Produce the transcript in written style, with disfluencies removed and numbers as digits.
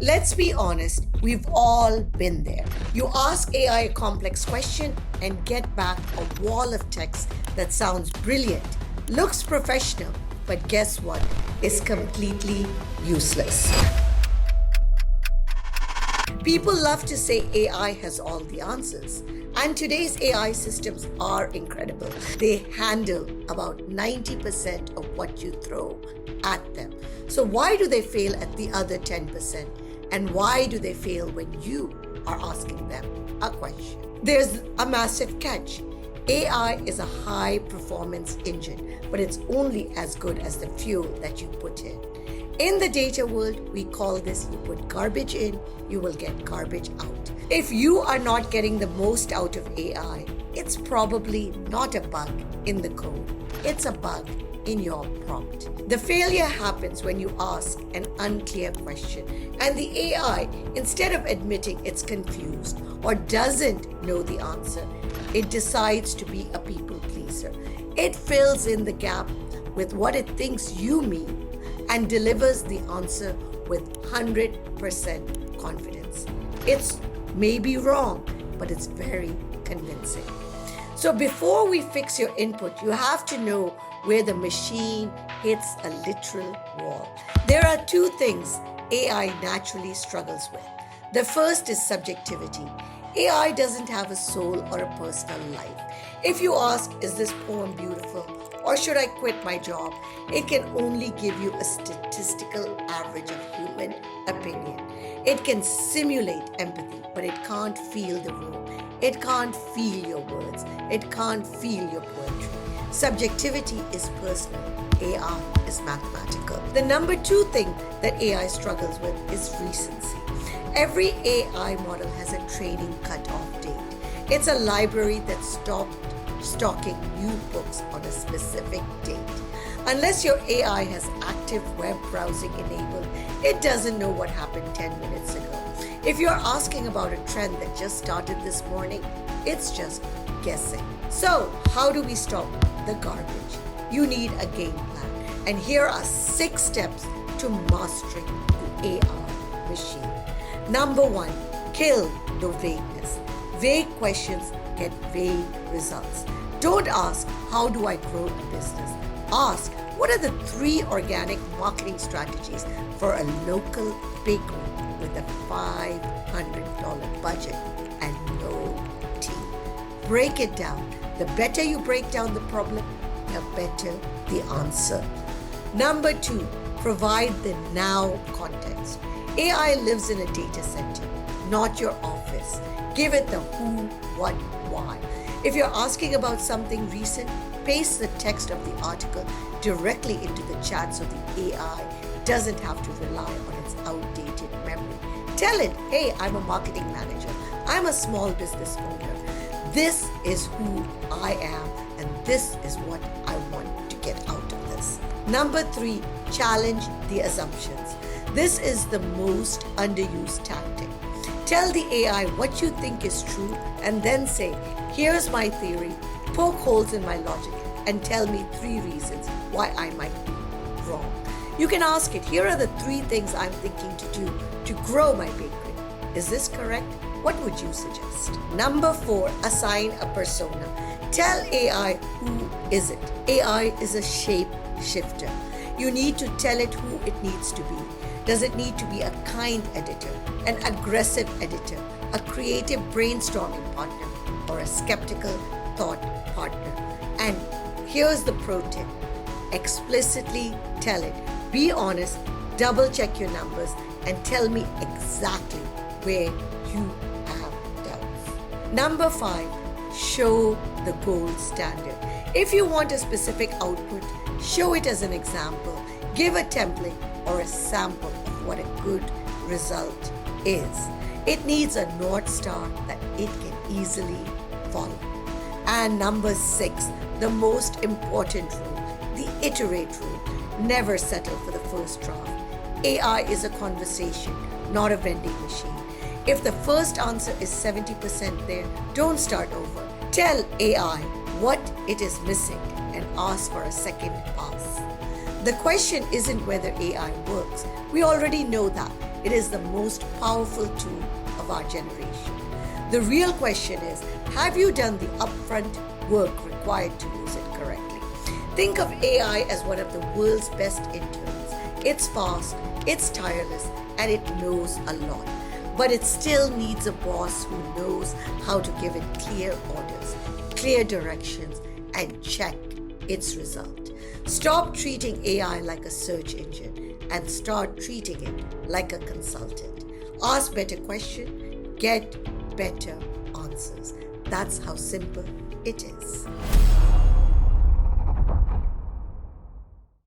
Let's be honest, we've all been there. You ask AI a complex question and get back a wall of text that sounds brilliant, looks professional, but guess what? Is completely useless. People love to say AI has all the answers. And today's AI systems are incredible. They handle about 90% of what you throw at them. So why do they fail at the other 10%? And why do they fail when you are asking them a question? There's a massive catch. AI is a high performance engine, but it's only as good as the fuel that you put in. In the data world, we call this you put garbage in, you will get garbage out. If you are not getting the most out of AI, it's probably not a bug in the code. It's a bug in your prompt. The failure happens when you ask an unclear question and the AI, instead of admitting it's confused or doesn't know the answer, it decides to be a people pleaser. It fills in the gap with what it thinks you mean and delivers the answer with 100% confidence. It's maybe wrong, but it's very convincing. So before we fix your input, you have to know where the machine hits a literal wall. There are two things AI naturally struggles with. The first is subjectivity. AI doesn't have a soul or a personal life. If you ask, is this poem beautiful? Or should I quit my job? It can only give you a statistical average of human opinion. It can simulate empathy, but it can't feel the room. It can't feel your words. It can't feel your poetry. Subjectivity is personal. AI is mathematical. The number two thing that AI struggles with is recency. Every AI model has a training cutoff date. It's a library that stopped stocking new books on a specific date. Unless your AI has active web browsing enabled, it doesn't know what happened 10 minutes ago. If you're asking about a trend that just started this morning, it's just guessing. So, how do we stop the garbage? You need a game plan. And here are 6 steps to mastering the AI machine. Number 1, kill the vagueness. Vague questions get vague results. Don't ask, how do I grow a business? Ask, what are the 3 organic marketing strategies for a local bakery with a $500 budget and no team? Break it down. The better you break down the problem, the better the answer. Number 2, provide the now context. AI lives in a data center, not your office. Give it the who, what, why. If you're asking about something recent, paste the text of the article directly into the chat so the AI doesn't have to rely on its outdated memory. Tell it, hey, I'm a marketing manager. I'm a small business owner. This is who I am, and this is what I want to get out of this. Number 3, challenge the assumptions. This is the most underused tactic. Tell the AI what you think is true and then say, here's my theory, poke holes in my logic, and tell me 3 reasons why I might be wrong. You can ask it, here are the 3 things I'm thinking to do to grow my bakery. Is this correct? What would you suggest? Number 4, assign a persona. Tell AI who is it. AI is a shape shifter. You need to tell it who it needs to be. Does it need to be a kind editor, an aggressive editor, a creative brainstorming partner, or a skeptical thought partner? And here's the pro tip. Explicitly tell it. Be honest, double check your numbers, and tell me exactly where you have doubts. Number 5, show the gold standard. If you want a specific output, show it as an example. Give a template or a sample of what a good result is. It needs a North Star that it can easily follow. And number 6, the most important rule, the iterate rule. Never settle for the first draft. AI is a conversation, not a vending machine. If the first answer is 70% there, don't start over. Tell AI what it is missing and ask for a second pass. The question isn't whether AI works. We already know that. It is the most powerful tool of our generation. The real question is, have you done the upfront work required to use it correctly? Think of AI as one of the world's best interns. It's fast, it's tireless, and it knows a lot. But it still needs a boss who knows how to give it clear orders, clear directions, and check its result. Stop treating AI like a search engine and start treating it like a consultant. Ask better questions, get better answers. That's how simple it is.